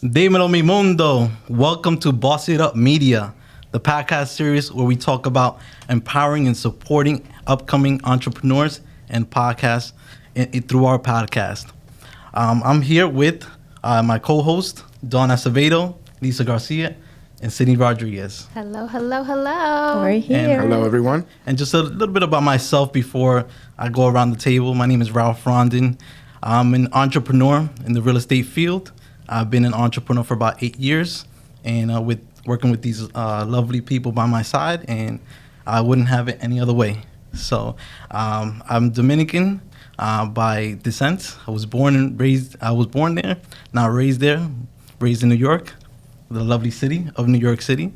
Dímelo mi mundo. Welcome to Boss It Up Media, the podcast series where we talk about empowering and supporting upcoming entrepreneurs and podcasts through our podcast. I'm here with my co-host, Dawn Acevedo, Lisa Garcia, and Sydney Rodriguez. Hello, hello, hello. We're here. Hello, everyone. And just a little bit about myself before I go around the table. My name is Ralph Rondon. I'm an entrepreneur in the real estate field. I've been an entrepreneur for about 8 years, and with working with these lovely people by my side, and I wouldn't have it any other way. So I'm Dominican by descent. I was born there, not raised there, raised in New York, the lovely city of New York City.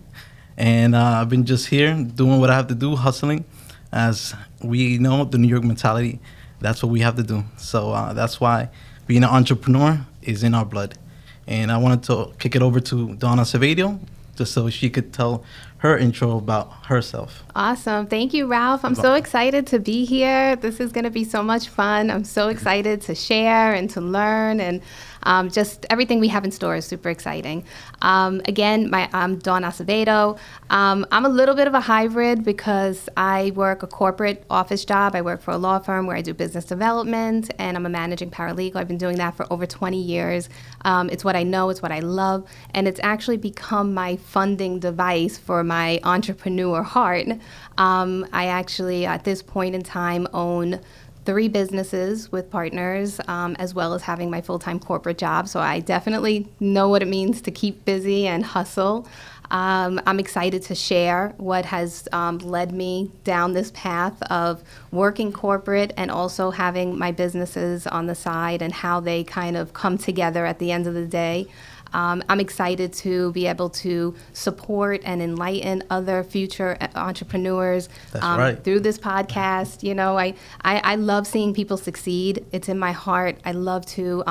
And I've been just here doing what I have to do, hustling. As we know, the New York mentality, that's what we have to do. So that's why being an entrepreneur is in our blood. And I wanted to kick it over to Donna Acevedo, just so she could tell her intro about herself. Awesome. Thank you, Ralph. I'm so excited to be here. This is going to be so much fun. I'm so excited to share and to learn, and just everything we have in store is super exciting. Again, I'm Dawn Acevedo. I'm a little bit of a hybrid because I work a corporate office job. I work for a law firm where I do business development, and I'm a managing paralegal. I've been doing that for over 20 years. It's what I know, it's what I love, and it's actually become my funding device for my entrepreneur heart. I actually, at this point in time, own 3 businesses with partners, as well as having my full-time corporate job. So I definitely know what it means to keep busy and hustle. I'm excited to share what has led me down this path of working corporate and also having my businesses on the side and how they kind of come together at the end of the day. I'm excited to be able to support and enlighten other future entrepreneurs through this podcast. You know, I love seeing people succeed. It's in my heart. I love to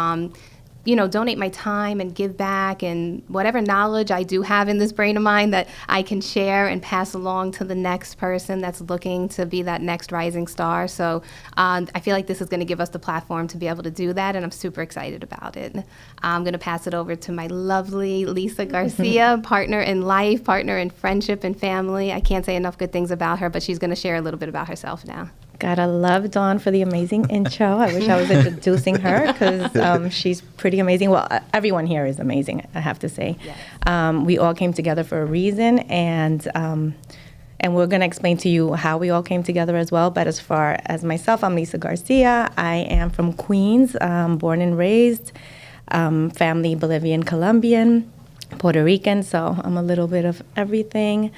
donate my time and give back, and whatever knowledge I do have in this brain of mine that I can share and pass along to the next person that's looking to be that next rising star. So I feel like this is going to give us the platform to be able to do that, and I'm super excited about it. I'm going to pass it over to my lovely Lisa Garcia, partner in life, partner in friendship and family. I can't say enough good things about her, but she's going to share a little bit about herself now. Gotta love Dawn for the amazing intro. I wish I was introducing her because she's pretty amazing. Well, everyone here is amazing, I have to say. Yes. We all came together for a reason, and we're going to explain to you how we all came together as well. But as far as myself, I'm Lisa Garcia. I am from Queens, born and raised, family Bolivian, Colombian, Puerto Rican, so I'm a little bit of everything.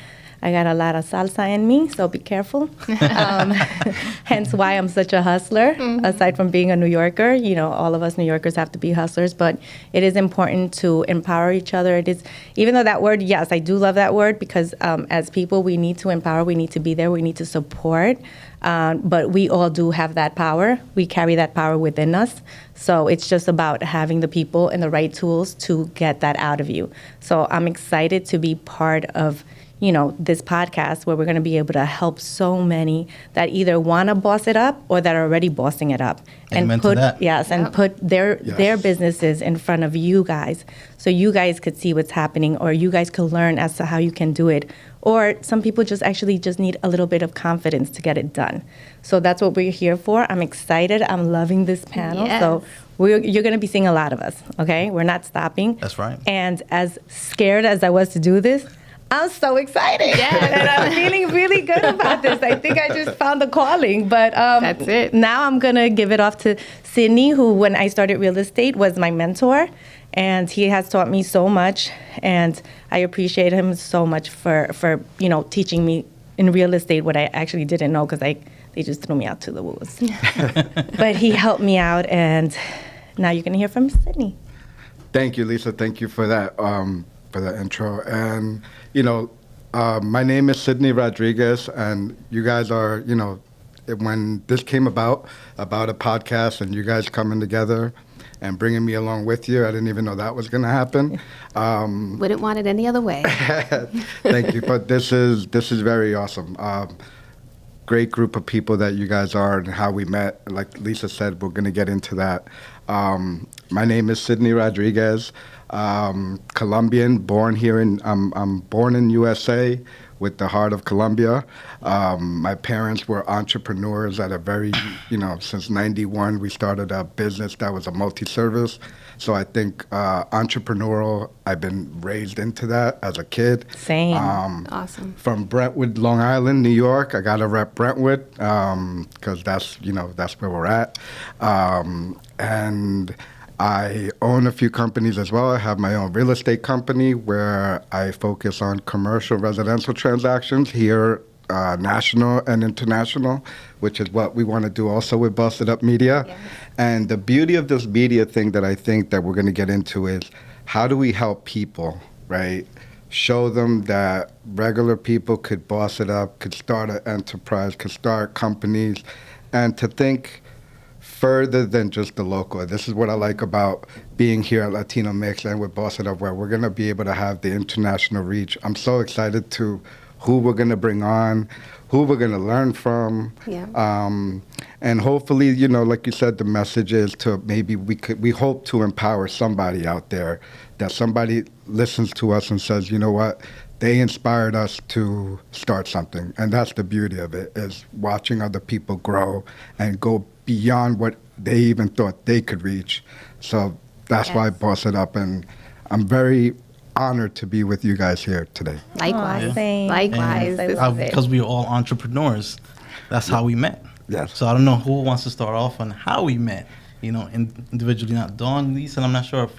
I got a lot of salsa in me, so be careful. Hence why I'm such a hustler. Mm-hmm. Aside from being a New Yorker, you know, all of us New Yorkers have to be hustlers, but it is important to empower each other. It is, even though that word, yes, I do love that word because as people, we need to empower, we need to be there, we need to support. But we all do have that power. We carry that power within us. So it's just about having the people and the right tools to get that out of you. So I'm excited to be part of this podcast where we're going to be able to help so many that either want to boss it up or that are already bossing it up. Amen and put to that. Yes, and put their businesses in front of you guys so you guys could see what's happening, or you guys could learn as to how you can do it. Or some people just need a little bit of confidence to get it done. So that's what we're here for. I'm excited. I'm loving this panel. Yes. So you're going to be seeing a lot of us, okay? We're not stopping. That's right. And as scared as I was to do this, I'm so excited. Yes. And I'm feeling really good about this. I think I just found the calling. But that's it. Now I'm going to give it off to Sydney, who, when I started real estate, was my mentor. And he has taught me so much. And I appreciate him so much for teaching me in real estate what I actually didn't know, because they just threw me out to the wolves. But he helped me out. And now you can hear from Sydney. Thank you, Lisa. Thank you for that. For the intro. And, my name is Sydney Rodriguez, and you guys are, when this came about a podcast and you guys coming together and bringing me along with you, I didn't even know that was going to happen. Wouldn't want it any other way. Thank you. But this is very awesome. Great group of people that you guys are and how we met. Like Lisa said, we're going to get into that. My name is Sydney Rodriguez. Colombian, born here I'm born in USA with the heart of Colombia. My parents were entrepreneurs at a very, since 91, we started a business that was a multi-service. So I think entrepreneurial, I've been raised into that as a kid. Same. Awesome. From Brentwood, Long Island, New York. I got to rep Brentwood because that's where we're at. And I own a few companies as well. I have my own real estate company where I focus on commercial residential transactions here, national and international, which is what we want to do also with Busted Up Media. Yes. And the beauty of this media thing that I think that we're going to get into is how do we help people, right? Show them that regular people could boss it up, could start an enterprise, could start companies, and to think further than just the local. This is what I like about being here at Latino Mixx and with Boss It Up, where we're going to be able to have the international reach. I'm so excited to who we're going to bring on, who we're going to learn from. Yeah. And hopefully, like you said, the message is to maybe we hope to empower somebody out there, that somebody listens to us and says, you know what, they inspired us to start something. And that's the beauty of it, is watching other people grow and go beyond what they even thought they could reach. So that's why I boss it up, and I'm very honored to be with you guys here today. Likewise. Same. Likewise. I love it. Because we were all entrepreneurs. That's how we met. Yes. So I don't know who wants to start off on how we met, individually, not Dawn, Lisa, and I'm not sure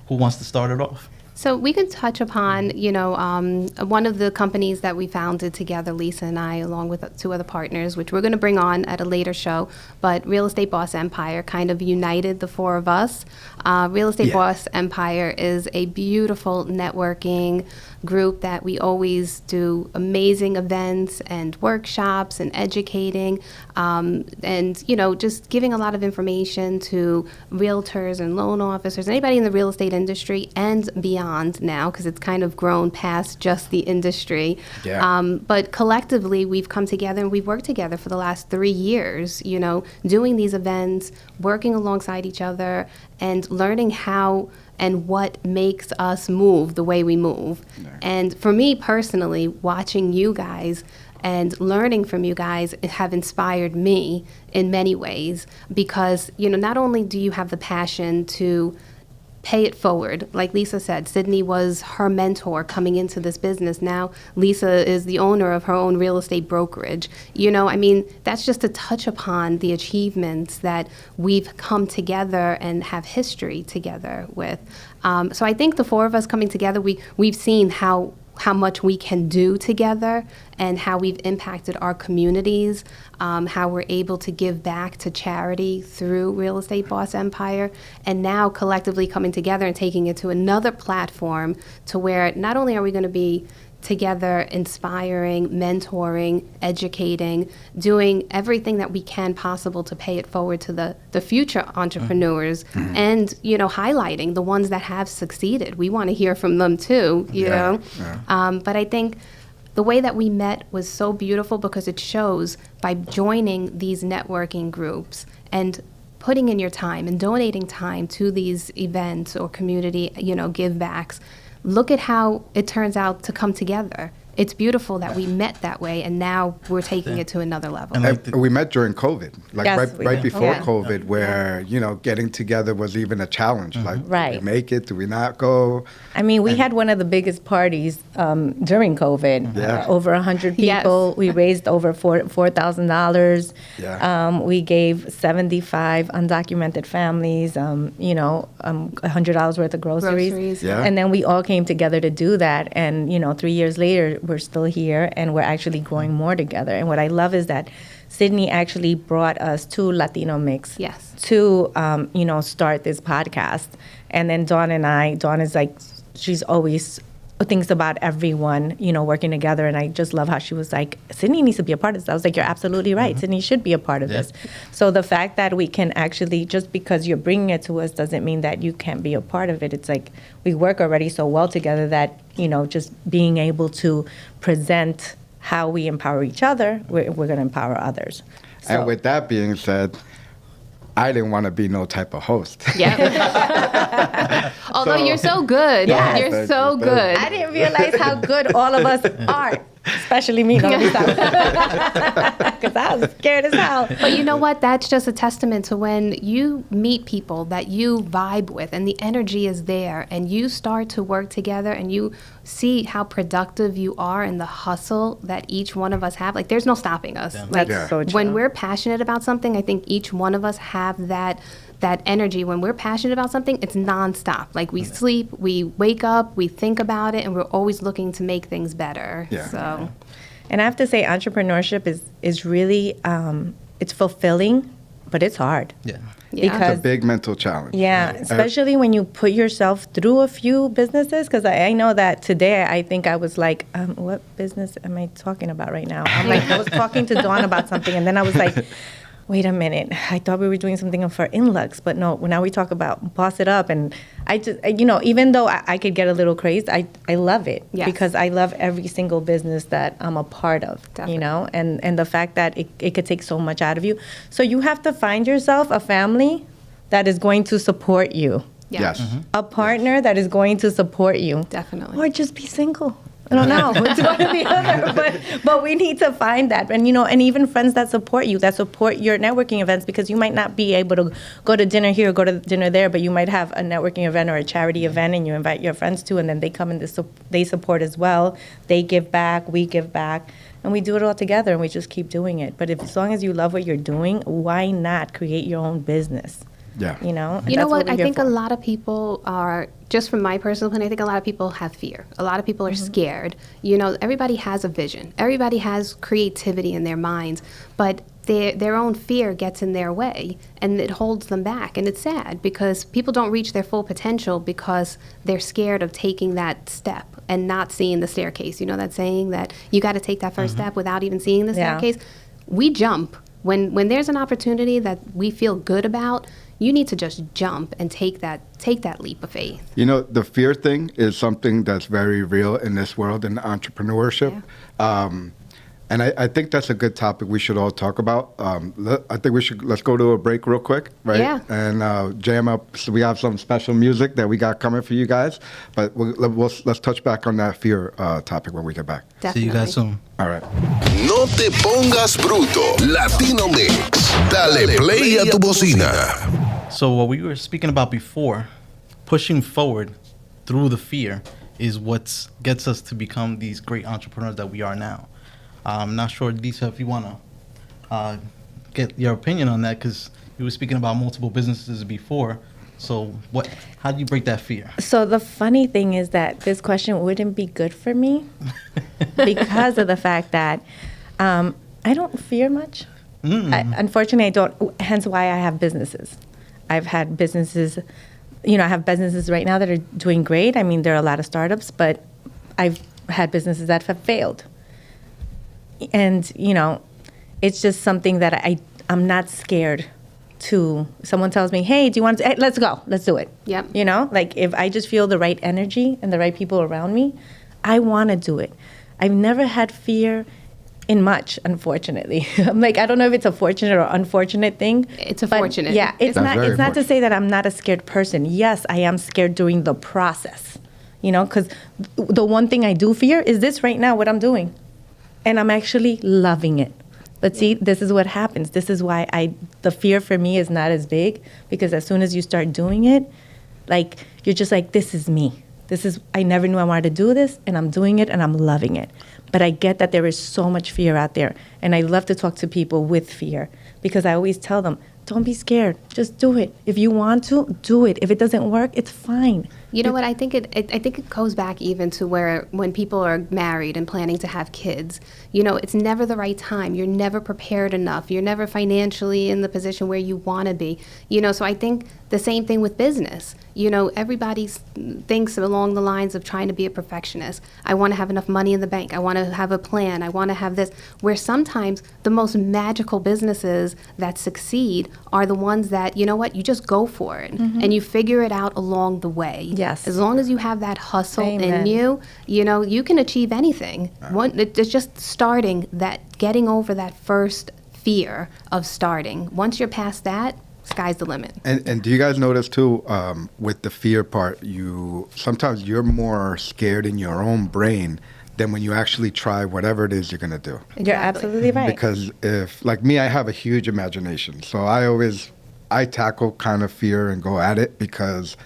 who wants to start it off. So we can touch upon, one of the companies that we founded together, Lisa and I, along with 2 other partners, which we're going to bring on at a later show. But Real Estate Boss Empire kind of united the 4 of us. Real Estate Boss Empire is a beautiful networking group that we always do amazing events and workshops and educating, and just giving a lot of information to realtors and loan officers, anybody in the real estate industry and beyond now, because it's kind of grown past just the industry. Yeah. But collectively, we've come together and we've worked together for the last 3 years, doing these events, working alongside each other, and learning how and what makes us move the way we move. Yeah. And for me personally, watching you guys and learning from you guys have inspired me in many ways, because, not only do you have the passion to pay it forward. Like Lisa said, Sydney was her mentor coming into this business. Now Lisa is the owner of her own real estate brokerage. That's just to touch upon the achievements that we've come together and have history together with. So I think the 4 of us coming together, we've seen how much we can do together and how we've impacted our communities, how we're able to give back to charity through Real Estate Boss Empire, and now collectively coming together and taking it to another platform to where not only are we going to be together inspiring, mentoring, educating, doing everything that we can possible to pay it forward to the future entrepreneurs, and highlighting the ones that have succeeded. We want to hear from them too, you know. Yeah. But I think the way that we met was so beautiful because it shows by joining these networking groups and putting in your time and donating time to these events or community, give backs. Look at how it turns out to come together. It's beautiful that we met that way, and now we're taking it to another level. And we met during COVID, right before COVID, where getting together was even a challenge. Do we make it? Do we not go? We had one of the biggest parties during COVID. Yeah. Over 100 people. Yes. We raised over $4,000. Yeah. We gave 75 undocumented families, $100 worth of groceries. Yeah. And then we all came together to do that. And 3 years later, we're still here, and we're actually growing more together. And what I love is that Sydney actually brought us to Latino Mixx to, start this podcast. And then Dawn is like, she's always thinks about everyone, working together. And I just love how she was like, Sydney needs to be a part of this. I was like, you're absolutely right. Sydney should be a part of this. So the fact that we can actually, just because you're bringing it to us doesn't mean that you can't be a part of it. It's like we work already so well together that, just being able to present how we empower each other, we're going to empower others. So. And with that being said, I didn't want to be no type of host. Yeah. Although you're so good. Yes. You're so good. I didn't realize how good all of us are, especially me. Because I was scared as hell. But you know what? That's just a testament to when you meet people that you vibe with and the energy is there and you start to work together and you see how productive you are and the hustle that each one of us have. Like, there's no stopping us. Yeah. Like, Yeah. So true. when we're passionate about something, I think each one of us have that energy. When we're passionate about something, it's nonstop. Like, we sleep, we wake up, we think about it, and we're always looking to make things better. Yeah. So, And I have to say, entrepreneurship is really, it's fulfilling, but it's hard. Yeah. yeah. Because- It's a big mental challenge. Yeah, especially when you put yourself through a few businesses. Because I know that today, I think I was like, what business am I talking about right now? I'm like, I was talking to Dawn about something, and then I was like, wait a minute, I thought we were doing something for Inlux, but no, now we talk about Boss It Up. And I just, even though I could get a little crazed, I love it. Yes. Because I love every single business that I'm a part of, Definitely. and the fact that it could take so much out of you. So you have to find yourself a family that is going to support you, yeah. Yes. a partner that is going to support you. Definitely. Or just be single. I don't know. It's one or the other. But we need to find that. And, and even friends that support you, that support your networking events, because you might not be able to go to dinner here or go to dinner there, but you might have a networking event or a charity event and you invite your friends to, and then they come and they support as well. They give back, we give back, and we do it all together and we just keep doing it. But as long as you love what you're doing, why not create your own business? Yeah. And You know that's what? we're I here think for. a lot of people are, just from my personal opinion, I think a lot of people have fear. A lot of people are scared. Everybody has a vision. Everybody has creativity in their minds, but their own fear gets in their way and it holds them back. And it's sad because people don't reach their full potential because they're scared of taking that step and not seeing the staircase. You know that saying that you got to take that first step without even seeing the Yeah. staircase? We jump. When there's an opportunity that we feel good about, you need to just jump and take that leap of faith. The fear thing is something that's very real in this world in entrepreneurship. And I think that's a good topic we should all talk about. I think let's go to a break real quick, right? Yeah. And jam up. So we have some special music that we got coming for you guys. But let's touch back on that fear topic when we get back. Definitely. See you guys soon. All right. No te pongas bruto. Latino Mixx. Dale play a tu bocina. So what we were speaking about before, pushing forward through the fear is what gets us to become these great entrepreneurs that we are now. I'm not sure, Lisa, if you want to get your opinion on that, because you were speaking about multiple businesses before. So how do you break that fear? So the funny thing is that this question wouldn't be good for me because of the fact that I don't fear much. Unfortunately, I don't, hence why I have businesses. I've had businesses, I have businesses right now that are doing great. I mean, there are a lot of startups, but I've had businesses that have failed. And, it's just something that I'm not scared to. Someone tells me, hey, do you want to, hey, let's go, let's do it. Yep. Like if I just feel the right energy and the right people around me, I want to do it. I've never had fear in much, unfortunately. I'm like, I don't know if it's a fortunate or unfortunate thing. It's a but fortunate. Yeah, it's That's not. very It's not to fortunate. say that I'm not a scared person. Yes, I am scared during the process. Because the one thing I do fear is this right now, what I'm doing, and I'm actually loving it. But see, this is what happens. This is why the fear for me is not as big, because as soon as you start doing it, like you're just like, this is me. I never knew I wanted to do this, and I'm doing it, and I'm loving it. But I get that there is so much fear out there, and I love to talk to people with fear, because I always tell them, don't be scared. Just do it. If you want to, do it. If it doesn't work, it's fine. You know what? I think it goes back even to where when people are married and planning to have kids, it's never the right time. You're never prepared enough. You're never financially in the position where you want to be. So I think the same thing with business. Everybody thinks along the lines of trying to be a perfectionist. I want to have enough money in the bank. I want to have a plan. I want to have this. Where sometimes the most magical businesses that succeed are the ones that, you just go for it and you figure it out along the way. Yes. As long as you have that hustle Amen. in you, you can achieve anything. It's just getting over that first fear of starting. Once you're past that, sky's the limit. And do you guys notice too, with the fear part, sometimes you're more scared in your own brain than when you actually try whatever it is you're going to do. Exactly. You're absolutely right. Because if, like me, I have a huge imagination. So I tackle kind of fear and go at it because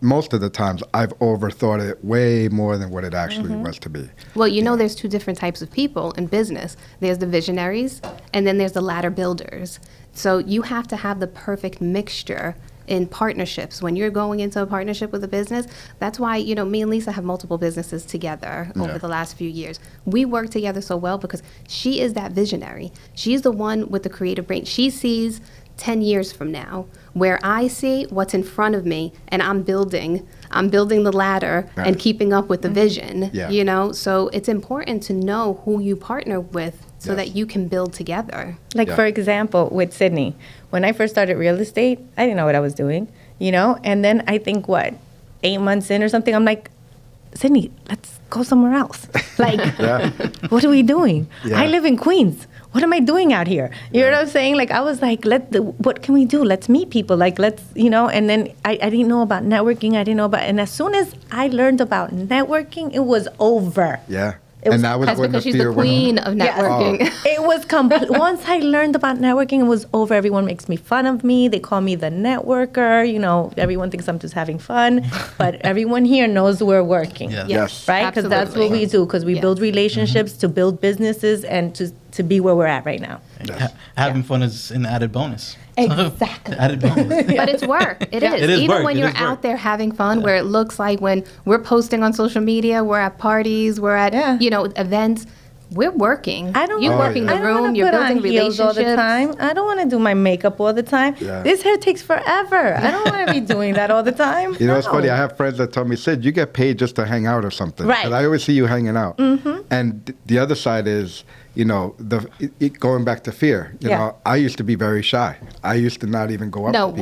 most of the times I've overthought it way more than what it actually was to be. Well, you know, there's two different types of people in business. There's the visionaries, and then there's the ladder builders. So you have to have the perfect mixture in partnerships. When you're going into a partnership with a business, that's why, you know, me and Lisa have multiple businesses together over the last few years. We work together so well because she is that visionary. She's the one with the creative brain. She sees 10 years from now, where I see what's in front of me, and I'm building the ladder and keeping up with the vision, you know? So it's important to know who you partner with so that you can build together. Like, for example, with Sydney, when I first started real estate, I didn't know what I was doing, you know? And then I think, 8 months in or something, I'm like, Sydney, let's go somewhere else. Like, what are we doing? I live in Queens. What am I doing out here? You know what I'm saying? Like, I was like, what can we do? Let's meet people. Like, let's, you know, and then I didn't know about networking. And as soon as I learned about networking, it was over. Yeah. And that was That's when because the she's fear the queen went of networking. It was once I learned about networking, it was over. Everyone makes me fun of me. They call me the networker. You know, everyone thinks I'm just having fun, but everyone here knows we're working. Yes. Right? Because that's what we do. Because we build relationships to build businesses and to be where we're at right now. Having fun is an added bonus. Exactly. Added bonus. But it's work. It is. It is Even work. when It you're is work. out there having fun, where it looks like when we're posting on social media, we're at parties, we're at, you know, events, we're working. You're working the room, you're building relationships. all the time. I don't want to do my makeup all the time. This hair takes forever. I don't want to be doing that all the time. You know, it's funny. I have friends that tell me, Sid, you get paid just to hang out or something. Right. 'Cause I always see you hanging out. And the other side is, you know, going back to fear. You know, I used to be very shy. I used to not even go up. No to people.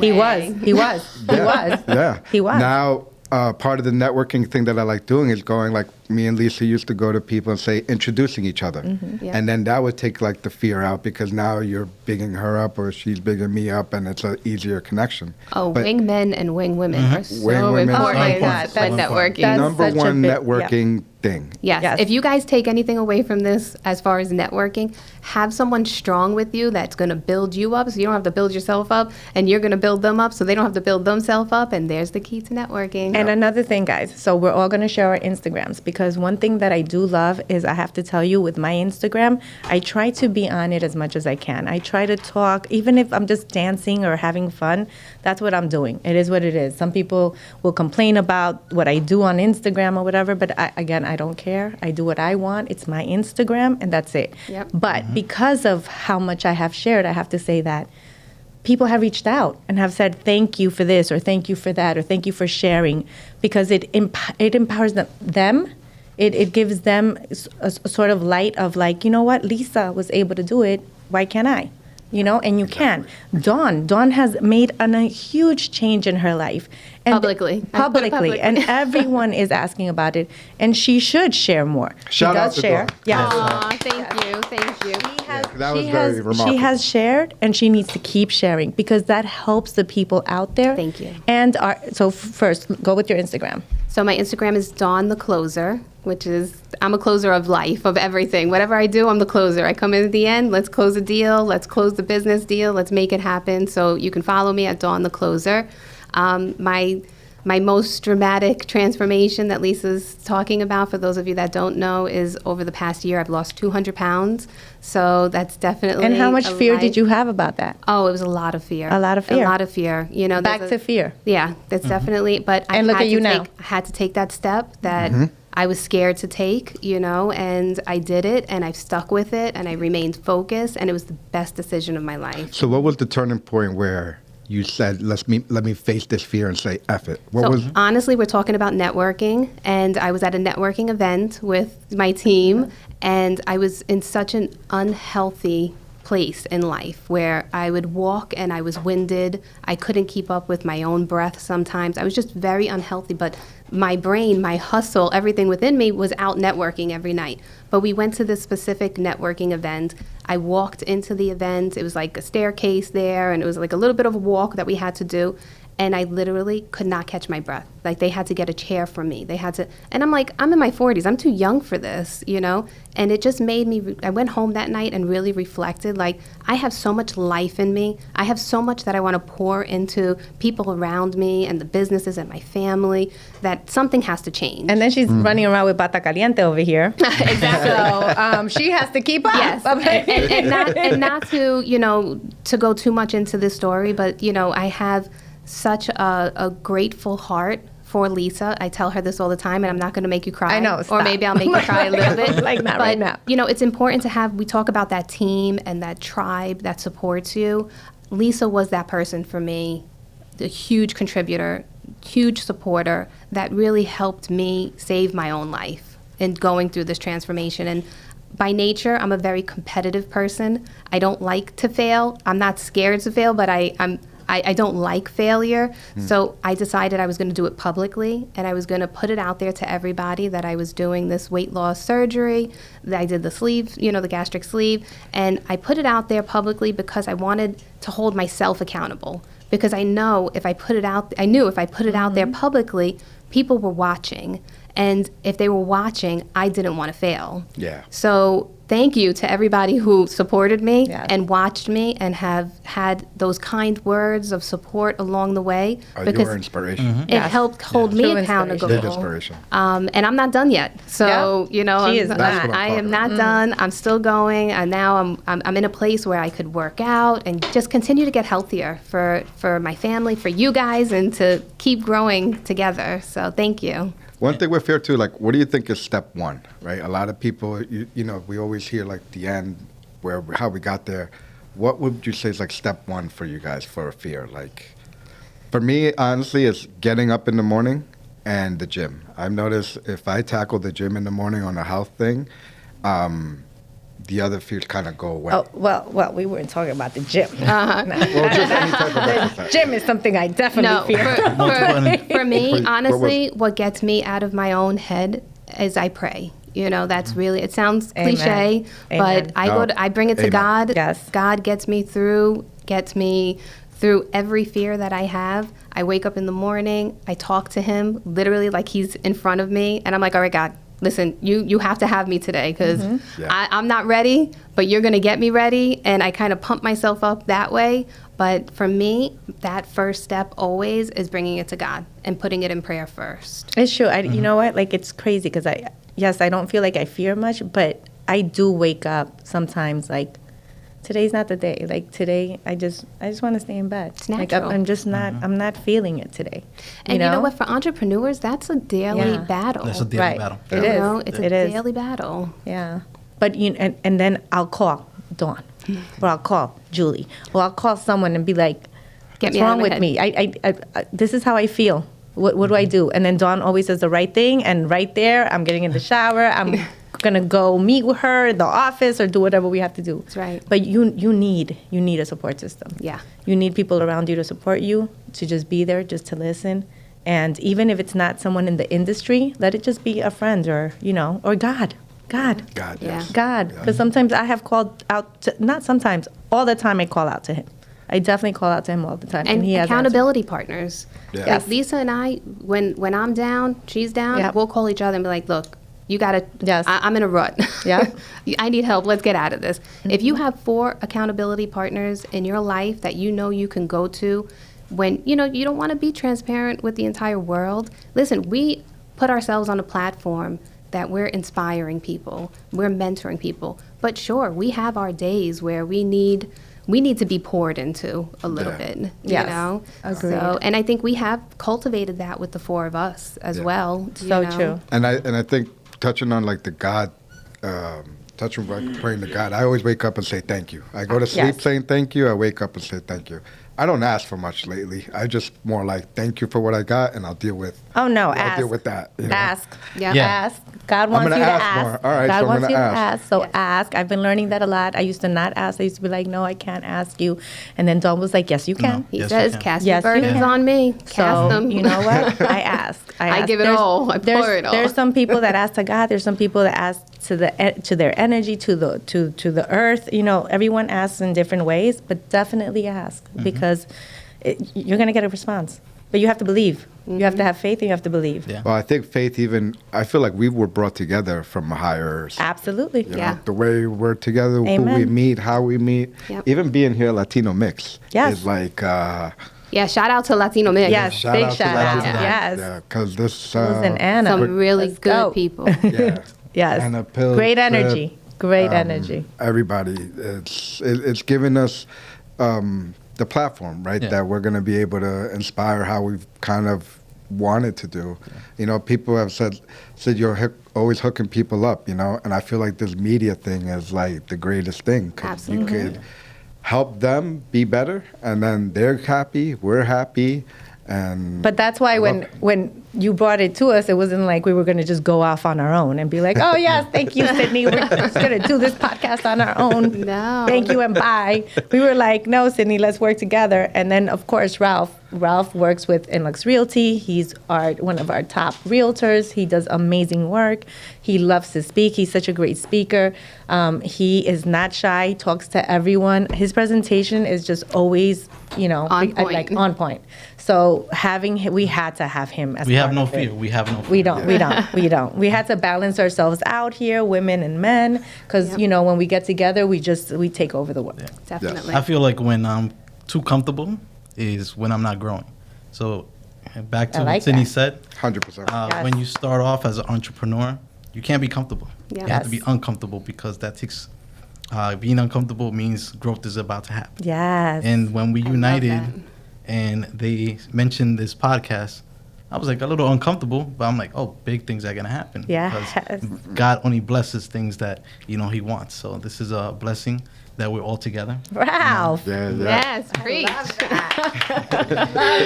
He was. Yeah. He was. Now, part of the networking thing that I like doing is going, like, me and Lisa used to go to people and say, introducing each other. And then that would take, like, the fear out because now you're bigging her up or she's bigging me up and it's an easier connection. Oh, But wing men and wing women are so Wing women are so important important. when networking. That's number such a one big- networking thing. Yes. If you guys take anything away from this as far as networking, have someone strong with you that's going to build you up so you don't have to build yourself up, and you're going to build them up so they don't have to build themselves up, and there's the key to networking. And another thing, guys, so we're all going to share our Instagrams because one thing that I do love is I have to tell you with my Instagram, I try to be on it as much as I can. I try to talk, even if I'm just dancing or having fun, that's what I'm doing. It is what it is. Some people will complain about what I do on Instagram or whatever, but I don't care. I do what I want. It's my Instagram, and that's it. Yep. But because of how much I have shared, I have to say that people have reached out and have said, thank you for this, or thank you for that, or thank you for sharing, because it empowers them. It gives them a sort of light of like, you know what, Lisa was able to do it, why can't I? You know, and you can. Dawn has made a huge change in her life. And Publicly. Publicly. And everyone is asking about it. And she should share more. Shout out to Dawn. Yes. Aw, thank you. That was very remarkable. She has shared, and she needs to keep sharing because that helps the people out there. Thank you. And so first, go with your Instagram. So my Instagram is Dawn the Closer, which is, I'm a closer of life, of everything. Whatever I do, I'm the closer. I come in at the end, let's close a deal, let's close the business deal, let's make it happen. So you can follow me at Dawn the Closer. My most dramatic transformation that Lisa's talking about, for those of you that don't know, is over the past year, I've lost 200 pounds. So that's definitely. And how much fear did you have about that? Oh, it was a lot of fear. A lot of fear. A lot of fear. You know, Back to fear. Yeah, that's definitely. But I And look had at you to now. I had to take that step that I was scared to take, you know, and I did it, and I've stuck with it, and I remained focused, and it was the best decision of my life. So what was the turning point where you said, let me face this fear and say, F it? What So was honestly, we're talking about networking, and I was at a networking event with my team, and I was in such an unhealthy place in life where I would walk and I was winded. I couldn't keep up with my own breath sometimes. I was just very unhealthy, but my brain, my hustle, everything within me was out networking every night. But we went to this specific networking event. I walked into the event. It was like a staircase there, and it was like a little bit of a walk that we had to do. And I literally could not catch my breath. Like, they had to get a chair for me. They had to, and I'm like, I'm in my 40s. I'm too young for this, you know? And it just made me, I went home that night and really reflected, like, I have so much life in me. I have so much that I want to pour into people around me and the businesses and my family, that something has to change. And then she's running around with bata caliente over here. Exactly. So she has to keep up. Yes, and not to, you know, to go too much into this story, but, you know, I have such a grateful heart for Lisa. I tell her this all the time, and I'm not going to make you cry. I know, Or stop. maybe I'll make you cry a little bit. Like that but, right now. you know, it's important to have, we talk about that team and that tribe that supports you. Lisa was that person for me, a huge contributor, huge supporter that really helped me save my own life in going through this transformation. And by nature, I'm a very competitive person. I don't like to fail. I'm not scared to fail, but I don't like failure. So I decided I was going to do it publicly, and I was going to put it out there to everybody that I was doing this weight loss surgery, that I did the sleeve, you know, the gastric sleeve. And I put it out there publicly because I wanted to hold myself accountable. Because I know if I put it out, I knew if I put it out there publicly, people were watching. And if they were watching, I didn't want to fail. Yeah. So thank you to everybody who supported me Yes. and watched me and have had those kind words of support along the way. Oh, you were inspiration. It helped hold me True accountable. Big inspiration. And I'm not done yet. So, Yeah. you know, She is not. That's what I'm I am talking not done. I'm still going. And now I'm in a place where I could work out and just continue to get healthier for my family, for you guys, and to keep growing together. So thank you. One thing we're fair too, like, what do you think is step one, right? A lot of people, you know, we always hear like the end, how we got there. What would you say is like step one for you guys for fear? Like, for me, honestly, it's getting up in the morning and the gym. I've noticed if I tackle the gym in the morning on a health thing, the other fears kind of go away. Oh, well, we weren't talking about the gym. Well, just any type of exercise. Gym is something I definitely No, fear. for me, What honestly, what gets me out of my own head is I pray. You know, that's really, it sounds Amen. cliche, Amen. but I bring it to Amen. God. Yes. God gets me through every fear that I have. I wake up in the morning, I talk to him literally like he's in front of me, and I'm like, all right, God, listen, you have to have me today because Yeah. I'm not ready, but you're going to get me ready. And I kind of pump myself up that way. But for me, that first step always is bringing it to God and putting it in prayer first. It's true. You know what? Like, it's crazy because I don't feel like I fear much, but I do wake up sometimes like, today's not the day. Like, today, I just want to stay in bed. It's Like, natural. I'm just not, I'm not feeling it today. And you know what? For entrepreneurs, that's a daily Yeah. battle. That's a daily Right. battle. It You is. know, it's It a is. daily battle. Yeah. But and then I'll call Dawn, or I'll call Julie, or I'll call someone and be like, Get "What's me out of wrong my with head." me? I this is how I feel. What do I do?" And then Dawn always does the right thing, and right there, I'm getting in the shower. I'm gonna go meet with her in the office or do whatever we have to do. That's right. But you need a support system. Yeah. You need people around you to support you, to just be there, just to listen. And even if it's not someone in the industry, let it just be a friend or or God. God, Yeah. yes. God, because sometimes I have called out to, not sometimes, all the time I call out to him. I definitely call out to him all the time. And he has accountability partners. Yeah. Like Yes. Lisa and I, when I'm down, she's down, Yep. we'll call each other and be like, look, you got to, Yes. I'm in a rut. Yeah. I need help. Let's get out of this. If you have 4 accountability partners in your life that you know you can go to when, you don't want to be transparent with the entire world. Listen, we put ourselves on a platform that we're inspiring people, we're mentoring people. But sure, we have our days where we need to be poured into a little Yeah. bit, you Yes. know? Agreed. So, and I think we have cultivated that with the 4 of us as Yeah. well. you So know? true. And I think touching on like the God, praying to God, I always wake up and say thank you. I go to sleep Yes. saying thank you. I wake up and say thank you. I don't ask for much lately. I just more like thank you for what I got, and I'll deal with. Oh no, I'll ask. deal with that. you know? Ask. Yeah. Yeah. Ask. God wants you gonna to ask ask. more. All right, God so I'm wants gonna you to ask. ask. So ask. I've been learning that a lot. I used to not ask. I used to be like, no, I can't ask you. And then Dawn was like, yes, you can. He Yes, you says, can. cast Yes, your you burdens can. on me. Cast So, them. you know what? I ask. I give it There's- all. I pour there's- it all. There's some people that ask to God. There's some people that ask to their energy, to the earth. You know, everyone asks in different ways, but definitely ask because you're going to get a response. But you have to believe. You have to have faith and you have to believe. Yeah. Well, I think faith I feel like we were brought together from a higher. Absolutely. You know, the way we're together, who we Amen. meet, how we meet. Yep. Even being here, Latino Mixx Yes. is like. Yeah, shout out to Latino Mixx. Yes, big out to shout Latino out. Mixx. Yes. Yeah, because this. Susan Anna. Some really Let's good go. people. Yeah. Yes. Anna Pill, Great Flip, energy. Great energy. Everybody, it's given us the platform, right? Yeah. That we're going to be able to inspire how we've kind of wanted to do. You know, people have said you're always hooking people up, you know, and I feel like this media thing is like the greatest thing. 'Cause Absolutely. you could help them be better, and then they're happy, we're happy, and. But that's why when you brought it to us, it wasn't like we were going to just go off on our own and be like, oh, yes, thank you, Sydney. We're just going to do this podcast on our own. No. Thank you and bye. We were like, no, Sydney, let's work together. And then, of course, Ralph works with Inlux Realty. He's one of our top realtors. He does amazing work. He loves to speak. He's such a great speaker. He is not shy, talks to everyone. His presentation is just always, you know, On point. like on point. So we had to have him as We have part no of it. fear. We have no fear. We don't. We had to balance ourselves out here, women and men, because Yep. you know when we get together, we take over the world. Definitely. I feel like when I'm too comfortable is when I'm not growing. So back to I what like Sydney that. said, 100%. Yes. when you start off as an entrepreneur, you can't be comfortable. Yeah. You have to be Yes. uncomfortable because that takes being uncomfortable means growth is about to happen. Yes. And when we love united that. and they mentioned this podcast, I was like a little uncomfortable, but I'm like, oh, big things are gonna happen. Yes. Because God only blesses things that He wants. So this is a blessing that we're all together. Ralph. Yeah, yeah. Yes, preach. Love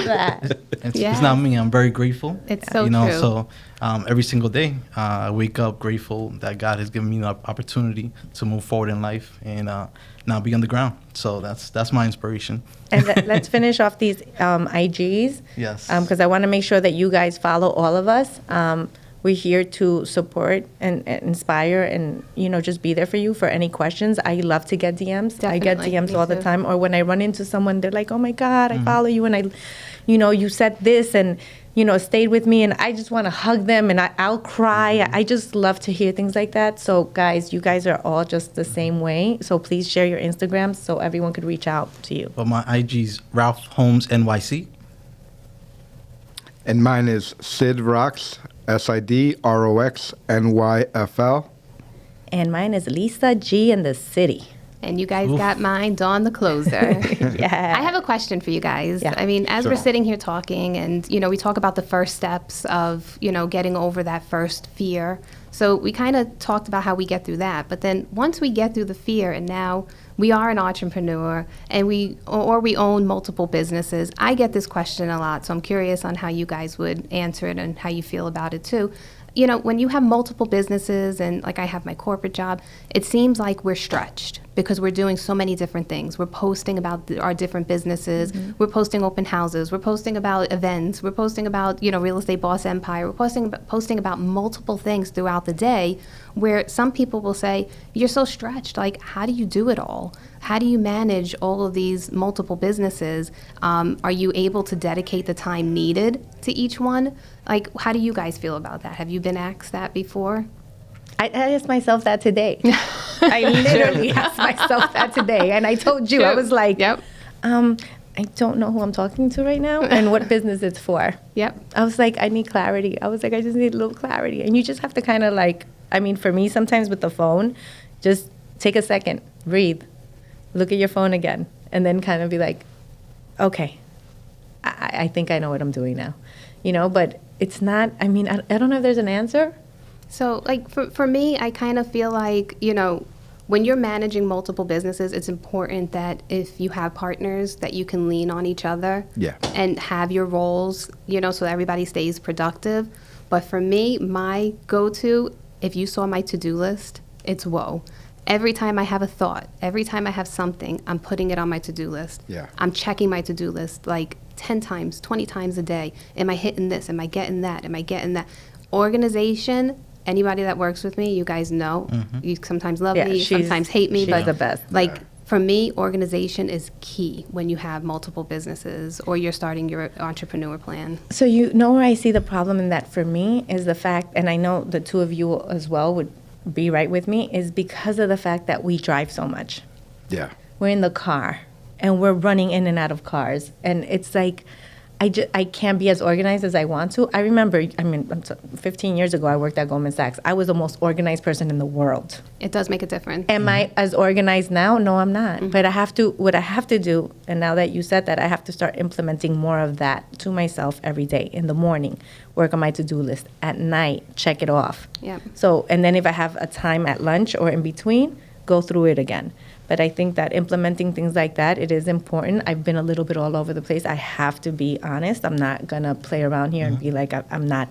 that. It's not me. I'm very grateful. It's so true. So every single day, I wake up grateful that God has given me the opportunity to move forward in life and now be on the ground. So that's my inspiration. And let's finish off these IGs. Yes. Because I want to make sure that you guys follow all of us. We're here to support and inspire and, just be there for you for any questions. I love to get DMs. I get Definitely. DMs Me all the too. time. Or when I run into someone, they're like, oh, my God, I follow you. And you said this and, stayed with me. And I just want to hug them and I'll cry. I just love to hear things like that. So, guys, you guys are all just the same way. So please share your Instagrams so everyone could reach out to you. But my IG's Ralph Holmes NYC. And mine is Sid Rocks, SIDROXNYFL. And mine is Lisa G in the city. And you guys got mine, Dawn the Closer. Yeah. I have a question for you guys. Yeah. I mean, as Sure. we're sitting here talking and, we talk about the first steps of, getting over that first fear. So we kind of talked about how we get through that. But then once we get through the fear and now we are an entrepreneur and we own multiple businesses, I get this question a lot. So I'm curious on how you guys would answer it and how you feel about it too. When you have multiple businesses and like I have my corporate job, it seems like we're stretched because we're doing so many different things. We're posting about our different businesses. We're posting open houses. We're posting about events. We're posting about, Real Estate Boss Empire. We're posting about multiple things throughout the day where some people will say, you're so stretched. Like, how do you do it all? How do you manage all of these multiple businesses? Are you able to dedicate the time needed to each one? Like, how do you guys feel about that? Have you been asked that before? I asked myself that today. I literally asked myself that today. And I told you, I was like, Yep. I don't know who I'm talking to right now and what business it's for. Yep. I was like, I need clarity. I was like, I just need a little clarity. And you just have to kind of for me, sometimes with the phone, just take a second, breathe, look at your phone again, and then kind of be like, okay, I think I know what I'm doing now. But it's not, I don't know if there's an answer. So, like, for me, I kind of feel like, when you're managing multiple businesses, it's important that if you have partners that you can lean on each other Yeah. and have your roles, so everybody stays productive. But for me, my go-to, if you saw my to-do list, it's whoa. Every time I have a thought, every time I have something, I'm putting it on my to-do list. Yeah. I'm checking my to-do list like 10 times, 20 times a day. Am I hitting this? Am I getting that? Am I getting that? Organization anybody that works with me, you guys know, you sometimes love Yeah, me, you sometimes hate me, she's but the best. like for me, organization is key when you have multiple businesses or you're starting your entrepreneur plan. So you know where I see the problem in that for me is the fact, and I know the two of you as well would be right with me, is because of the fact that we drive so much. Yeah. We're in the car and we're running in and out of cars. And it's like, I can't be as organized as I want to. I remember, 15 years ago, I worked at Goldman Sachs. I was the most organized person in the world. It does make a difference. Am I as organized now? No, I'm not. But what I have to do, and now that you said that, I have to start implementing more of that to myself every day. In the morning, work on my to-do list. At night, check it off. Yeah. So, and then if I have a time at lunch or in between, go through it again. But I think that implementing things like that, it is important. I've been a little bit all over the place. I have to be honest. I'm not going to play around here and be like, I'm not,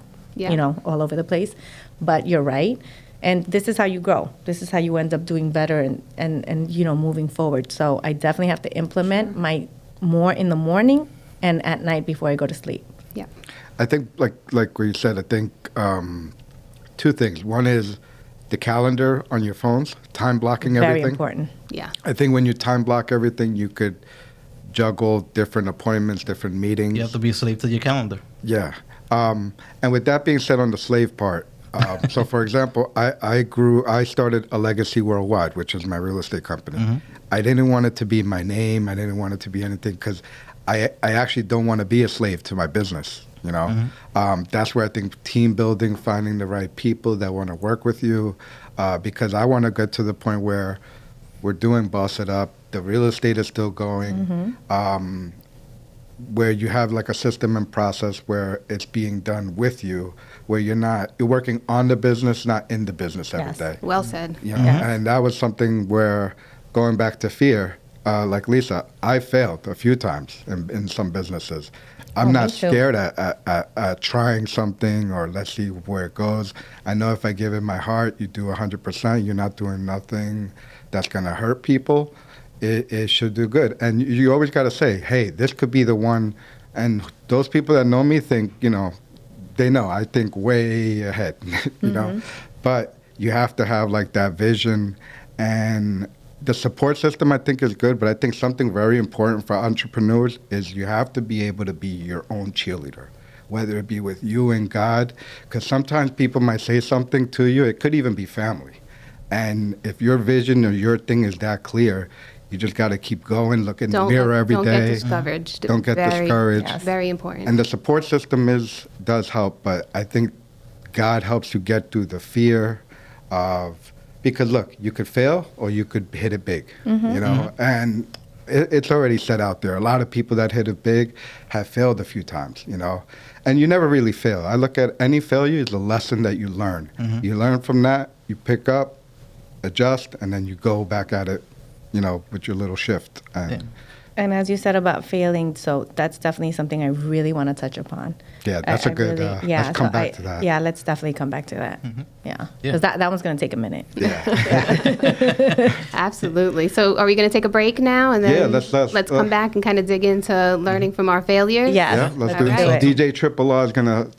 all over the place. But you're right. And this is how you grow. This is how you end up doing better and moving forward. So I definitely have to implement my more in the morning and at night before I go to sleep. Yeah. I think, like what you said, I think two things. One is the calendar on your phones, time blocking everything. Very important. Yeah. I think when you time block everything, you could juggle different appointments, different meetings. You have to be a slave to your calendar. Yeah. And with that being said on the slave part, so for example, I started a Legacy Worldwide, which is my real estate company. I didn't want it to be my name. I didn't want it to be anything because I actually don't want to be a slave to my business. That's where I think team building, finding the right people that want to work with you, because I want to get to the point where we're doing Boss It Up. The real estate is still going, where you have like a system and process where it's being done with you, where you're working on the business, not in the business every day. Well said. And that was something where, going back to fear, like Lisa, I failed a few times in some businesses. I'm not scared at trying something or let's see where it goes. I know if I give it my heart, you do 100%, you're not doing nothing that's going to hurt people. It should do good. And you always got to say, hey, this could be the one. And those people that know me think, they know I think way ahead, But you have to have like that vision. And the support system, I think, is good, but I think something very important for entrepreneurs is you have to be able to be your own cheerleader, whether it be with you and God, because sometimes people might say something to you. It could even be family. And if your vision or your thing is that clear, you just got to keep going, look in the mirror every day. Don't get discouraged. Don't get discouraged. Yes. Very important. And the support system does help, but I think God helps you get through the fear of, because look, you could fail or you could hit it big, and it's already set out there. A lot of people that hit it big have failed a few times, and you never really fail. I look at any failure as a lesson that you learn. You learn from that, you pick up, adjust, and then you go back at it, with your little shift. And as you said about failing, so that's definitely something I really want to touch upon. Yeah, that's let's come back to that. Yeah, let's definitely come back to that. Yeah, because that one's going to take a minute. Yeah. Absolutely. So are we going to take a break now? And then let's come back and kind of dig into learning from our failures? Yeah, let's do it. So DJ Triple R is going to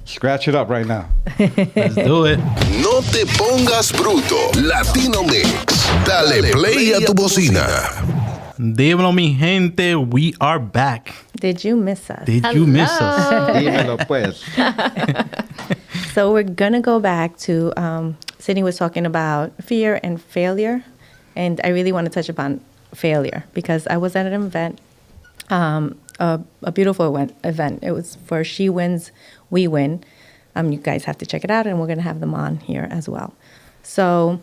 scratch it up right now. Let's do it. No te pongas bruto. Latino Mixx. Dale play a tu bocina. Dímelo, mi gente. We are back. Did you miss us? Did you miss us? Dímelo, pues. So we're going to go back to, Sydney was talking about fear and failure. And I really want to touch upon failure because I was at an event, a beautiful event. It was for She Wins, We Win. You guys have to check it out, and we're going to have them on here as well. So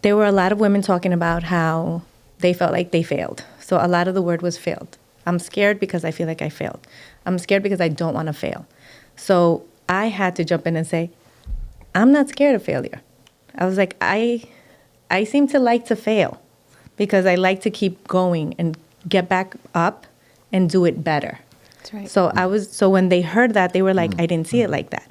there were a lot of women talking about how they felt like they failed. So a lot of the word was failed. I'm scared because I feel like I failed. I'm scared because I don't want to fail. So I had to jump in and say, I'm not scared of failure. I was like, I seem to like to fail because I like to keep going and get back up and do it better. That's right. So when they heard that, they were like, I didn't see it like that.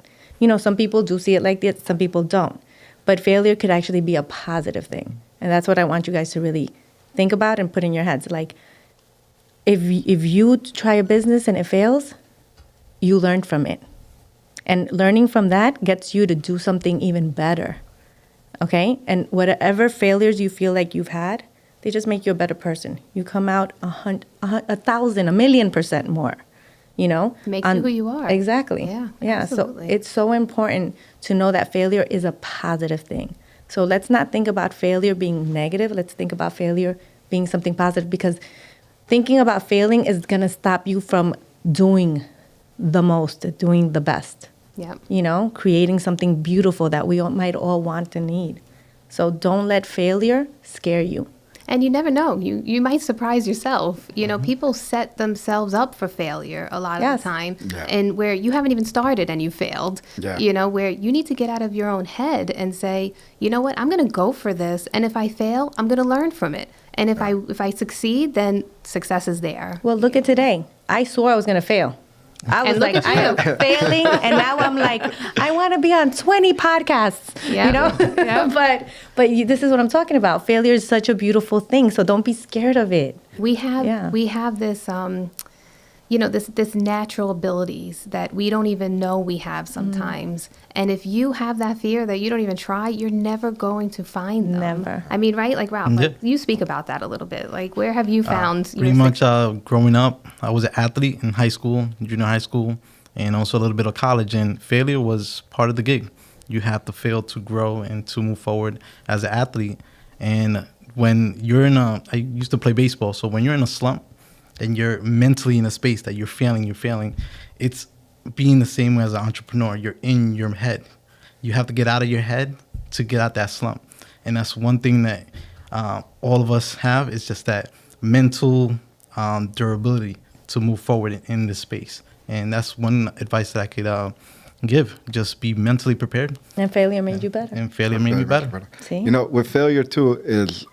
Some people do see it like this, some people don't. But failure could actually be a positive thing. And that's what I want you guys to really think about and put in your heads. Like, if you try a business and it fails, you learned from it. And learning from that gets you to do something even better. Okay? And whatever failures you feel like you've had, they just make you a better person. You come out 1,000, 1,000,000% more, you know? Makes you who you are. Exactly. Yeah, Yeah. absolutely. So it's so important to know that failure is a positive thing. So let's not think about failure being negative. Let's think about failure being something positive, because thinking about failing is going to stop you from doing the most, doing the best. Yep. You know, creating something beautiful that we all might all want and need. So don't let failure scare you. And you never know. You might surprise yourself. You know, people set themselves up for failure a lot of Yes. the time. Yeah. And where you haven't even started and you failed. Yeah. You know, where you need to get out of your own head and say, you know what, I'm going to go for this. And if I fail, I'm going to learn from it. And if I succeed, then success is there. Well, look at today. I swore I was going to fail. I was And look like, at I am failing, and now I'm like, I want to be on 20 podcasts, Yeah. you know? Yeah. but this is what I'm talking about. Failure is such a beautiful thing, so don't be scared of it. We have Yeah. this this natural abilities that we don't even know we have sometimes. And if you have that fear that you don't even try, you're never going to find them. Never. I mean, right? Like Ralph, like, Yeah. you speak about that a little bit. Like, where have you found Pretty much growing up, I was an athlete in high school, junior high school, and also a little bit of college. And failure was part of the gig. You have to fail to grow and to move forward as an athlete. And when you're I used to play baseball, so when you're in a slump and you're mentally in a space that you're failing, it's being the same way as an entrepreneur. You're in your head. You have to get out of your head to get out that slump. And that's one thing that all of us have, is just that mental durability to move forward in this space. And that's one advice that I could give. Just be mentally prepared. And failure made you better. And failure made me better. See? You know, with failure too is,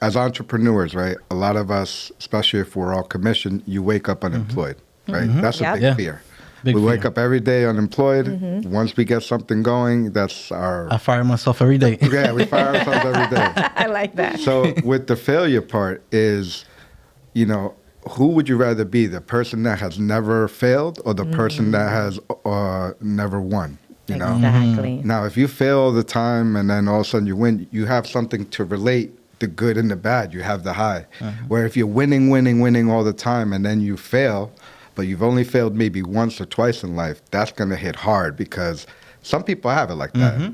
as entrepreneurs, right? A lot of us, especially if we're all commissioned, you wake up unemployed, right? That's a Yep. big Yeah. fear. Big we fear. wake up every day unemployed. Once we get something going, that's our. I fire myself every day. Yeah, we fire ourselves every day. I like that. So with the failure part is, you know, who would you rather be? The person that has never failed, or the person that has never won? You know. Exactly. Now, if you fail all the time and then all of a sudden you win, you have something to relate the good and the bad. You have the high. Where if you're winning all the time and then you fail, but you've only failed maybe once or twice in life, that's going to hit hard, because some people have it like that.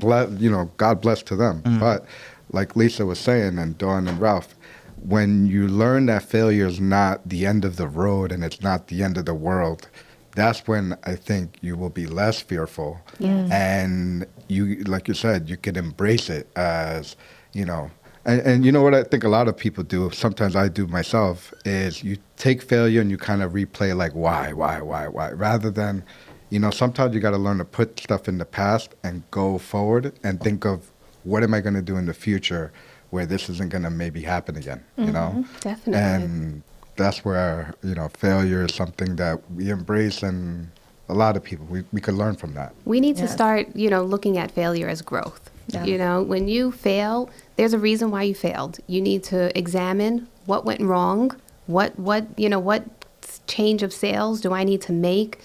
God bless to them. But like Lisa was saying, and Dawn and Ralph, when you learn that failure is not the end of the road and it's not the end of the world, that's when I think you will be less fearful. Yes. And you, like you said, you can embrace it as, you know. And you know what I think a lot of people do, sometimes I do myself, is you take failure and you kind of replay like why, rather than, you know, sometimes you got to learn to put stuff in the past and go forward and think of what am I going to do in the future where this isn't going to maybe happen again, you know? Definitely. And that's where, you know, failure is something that we embrace, and a lot of people, we could learn from that. We need to Yes. start, looking at failure as growth. Yeah. You know, when you fail, there's a reason why you failed. You need to examine what went wrong, what change of sales do I need to make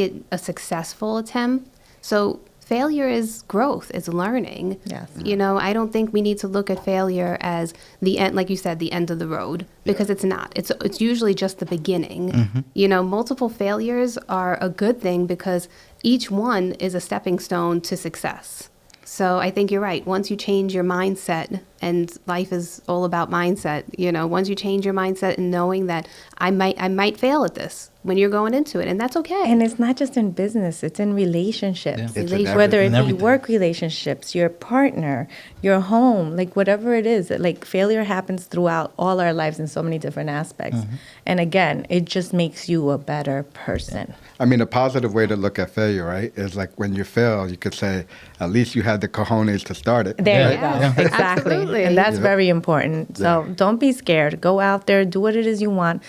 it a successful attempt. So failure is growth, is learning. Yes. You know, I don't think we need to look at failure as the end, like you said, the end of the road, because it's not. It's usually just the beginning. You know, multiple failures are a good thing because each one is a stepping stone to success. So I think you're right. Once you change your mindset, and life is all about mindset, you know, once you change your mindset and knowing that I might fail at this when you're going into it, and that's okay. And it's not just in business, it's in relationships. Yeah. It's in Whether it everything. be Everything. work relationships, your partner, your home, like whatever it is, like failure happens throughout all our lives in so many different aspects. And again, it just makes you a better person. I mean, a positive way to look at failure, right, is like when you fail, you could say, at least you had the cojones to start it. There Yeah. you go. Yeah. Exactly. Absolutely. And that's Yeah. very important. So don't be scared. Go out there, do what it is you want.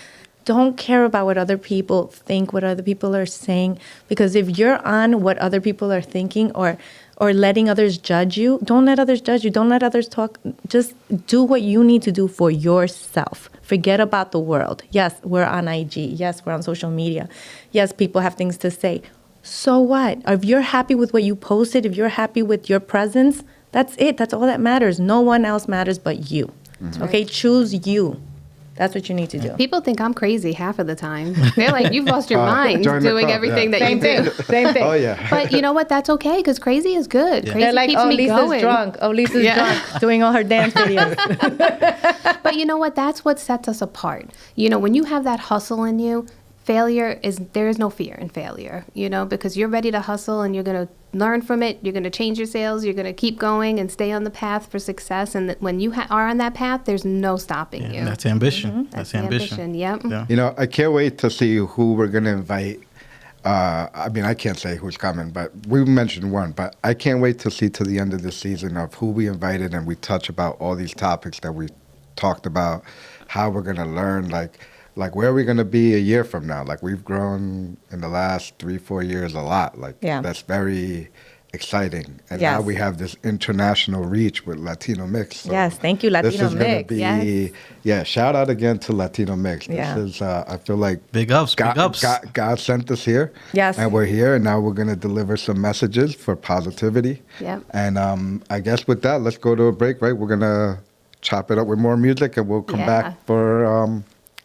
Don't care about what other people think, what other people are saying. Because if you're on what other people are thinking or letting others judge you, don't let others judge you. Don't let others talk. Just do what you need to do for yourself. Forget about the world. Yes, we're on IG. Yes, we're on social media. Yes, people have things to say. so what? If you're happy with what you posted, if you're happy with your presence, that's it. That's all that matters. No one else matters but you. Okay, choose you. That's what you need to do. People think I'm crazy half of the time. They're like, you've lost your mind join the doing club, everything that Same you thing. do. Same thing. Oh, yeah. But you know what? That's okay, because crazy is good. Yeah. Crazy They're like, keeps oh, me Lisa's going. drunk. Oh, Lisa's drunk, doing all her dance videos. But you know what? That's what sets us apart. You know, when you have that hustle in you, there is no fear in failure, you know, because you're ready to hustle and you're going to learn from it. You're going to change your sales. You're going to keep going and stay on the path for success. And when you are on that path, there's no stopping you. That's ambition. That's the ambition. Yep. Yeah. You know, I can't wait to see who we're going to invite. I mean, I can't say who's coming, but we mentioned one. But I can't wait to see to the end of the season of who we invited, and we touch about all these topics that we talked about, how we're going to learn, like where are we going to be a year from now? Like, we've grown in the last 3-4 years a lot. Like, that's very exciting. And now we have this international reach with Latino Mixx. So yes, thank you, Latino this is going Mixx. to be, shout out again to Latino Mixx. This is, I feel like Big ups, God, big ups. God sent us here. Yes. And we're here, and now we're going to deliver some messages for positivity. Yep. And I guess with that, let's go to a break, right? We're going to chop it up with more music, and we'll come back for...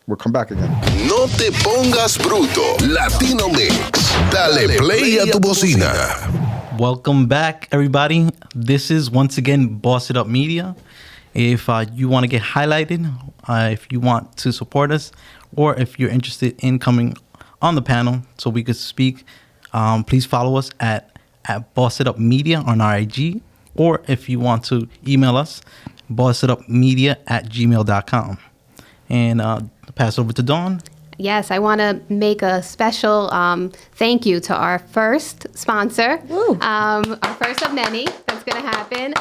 We'll come back again. No te pongas bruto. Latino Mixx. Dale play a tu bocina. Welcome back, everybody. This is once again Boss It Up Media. If you want to get highlighted, if you want to support us, or if you're interested in coming on the panel so we could speak, please follow us at Boss It Up Media on our IG, or if you want to email us, bossitupmedia@gmail.com. And pass over to Dawn. Yes, I want to make a special thank you to our first sponsor. Our first of many that's going to happen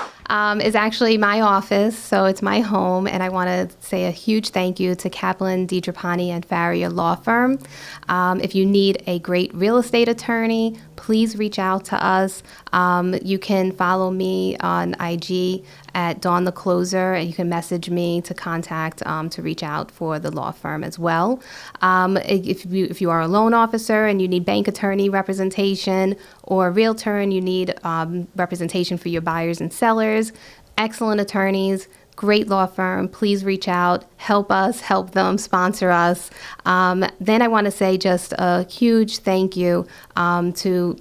is actually my office, so it's my home, and I want to say a huge thank you to Kaplan, DiTrapani, and Farrier Law Firm. If you need a great real estate attorney, please reach out to us. You can follow me on IG at Dawn the Closer, and you can message me to contact to reach out for the law firm as well. If you are a loan officer and you need bank attorney representation, or a realtor and you need representation for your buyers and sellers, excellent attorneys, great law firm, please reach out, help us, help them, sponsor us. Then I want to say just a huge thank you to,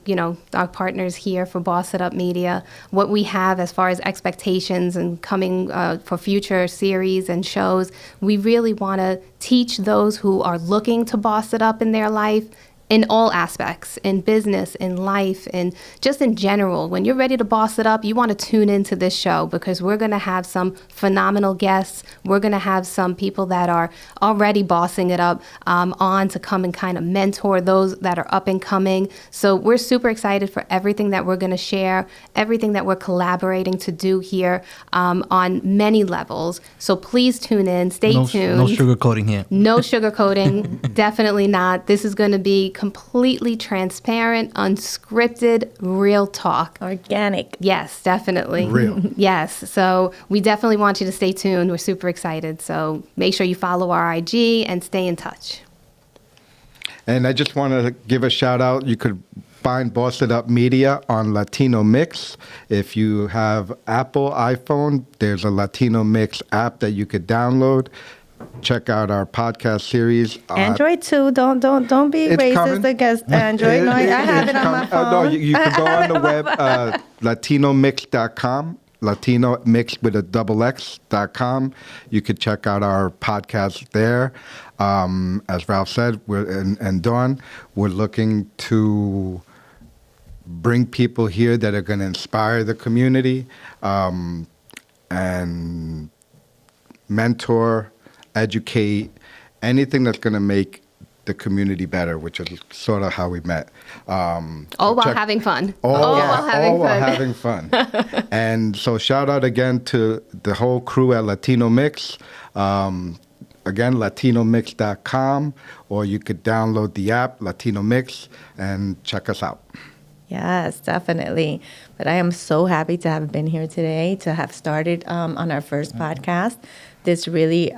our partners here for Boss It Up Media. What we have as far as expectations and coming for future series and shows, we really want to teach those who are looking to boss it up in their life, in all aspects, in business, in life, and just in general. When you're ready to boss it up, you want to tune into this show, because we're going to have some phenomenal guests. We're going to have some people that are already bossing it up on to come and kind of mentor those that are up and coming. So we're super excited for everything that we're going to share, everything that we're collaborating to do here on many levels. So please tune in, stay tuned. No sugarcoating here. No sugarcoating, definitely not. This is going to be completely transparent, unscripted, real talk. Organic. Yes, definitely. Real. Yes. So we definitely want you to stay tuned. We're super excited. So make sure you follow our IG and stay in touch. And I just want to give a shout out. You could find Boss It Up Media on Latino Mixx. If you have Apple iPhone, there's a Latino Mixx app that you could download. Check out our podcast series. Android too. Don't be It's racist coming. against Android. No, I have it on my phone. No, you can go on the web, latinomix.com. Latino Mixx with a XX.com. You could check out our podcast there. As Ralph said, and Dawn, we're looking to bring people here that are going to inspire the community and mentor, educate, anything that's going to make the community better, which is sort of how we met. All while having fun. All while having fun. And so shout out again to the whole crew at Latino Mixx. Again, latinomix.com, or you could download the app, Latino Mixx, and check us out. Yes, definitely. But I am so happy to have been here today, to have started on our first podcast. This really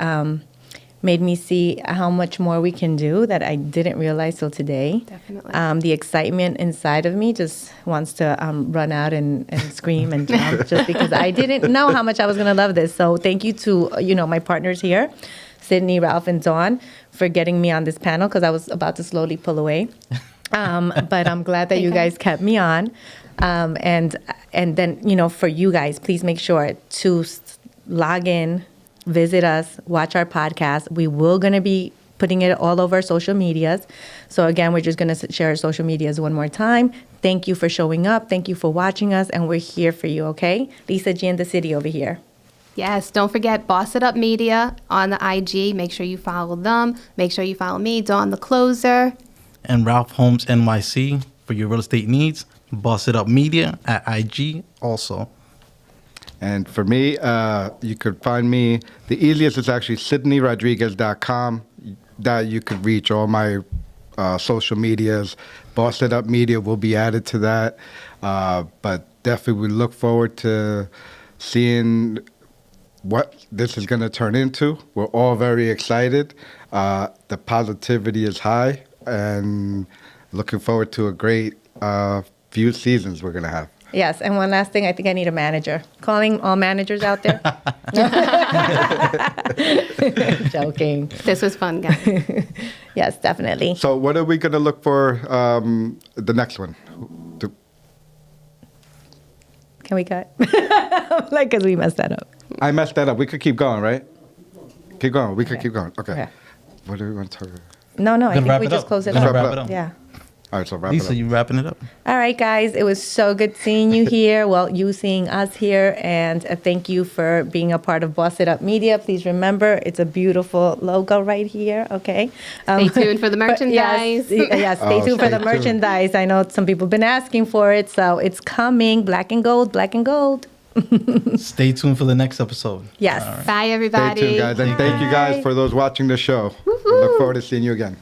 made me see how much more we can do that I didn't realize till today. Definitely. The excitement inside of me just wants to run out and scream and jump just because I didn't know how much I was going to love this. So thank you to, my partners here, Sydney, Ralph, and Dawn, for getting me on this panel because I was about to slowly pull away. But I'm glad that you guys kept me on. And then, for you guys, please make sure to log in, visit us, watch our podcast. We will going to be putting it all over social medias. So again, we're just going to share our social medias one more time. Thank you for showing up. Thank you for watching us. And we're here for you, okay? Lisa G in the city over here. Yes, don't forget Boss It Up Media on the IG. Make sure you follow them. Make sure you follow me, Dawn the Closer. And Ralph Holmes NYC for your real estate needs. Boss It Up Media at IG also. And for me, you could find me, the easiest is actually SydneyRodriguez.com. That you could reach all my social medias. Boss It Up Media will be added to that. But definitely we look forward to seeing what this is going to turn into. We're all very excited. The positivity is high, and looking forward to a great few seasons we're going to have. Yes, and one last thing, I think I need a manager. Calling all managers out there. Joking. This was fun, guys. Yes, definitely. So what are we going to look for the next one? Can we cut? Like, because we messed that up. I messed that up. We could keep going, right? Keep going. We could Okay. keep going. Okay. Okay. What do we want to talk about? No, I Gonna think wrap we it just up. close it Gonna up. wrap it up. Yeah. All right, so wrap it Lisa, up. you wrapping it up? All right, guys. It was so good seeing you here. Well, you seeing us here. And thank you for being a part of Boss It Up Media. Please remember, it's a beautiful logo right here. Okay. Stay tuned for the but merchandise. Yes, stay tuned for stay the tuned. merchandise. I know some people have been asking for it. So it's coming. Black and gold, black and gold. Stay tuned for the next episode. Yes. All right. Bye, everybody. Stay tuned, guys. And thank you guys for those watching the show. We look forward to seeing you again.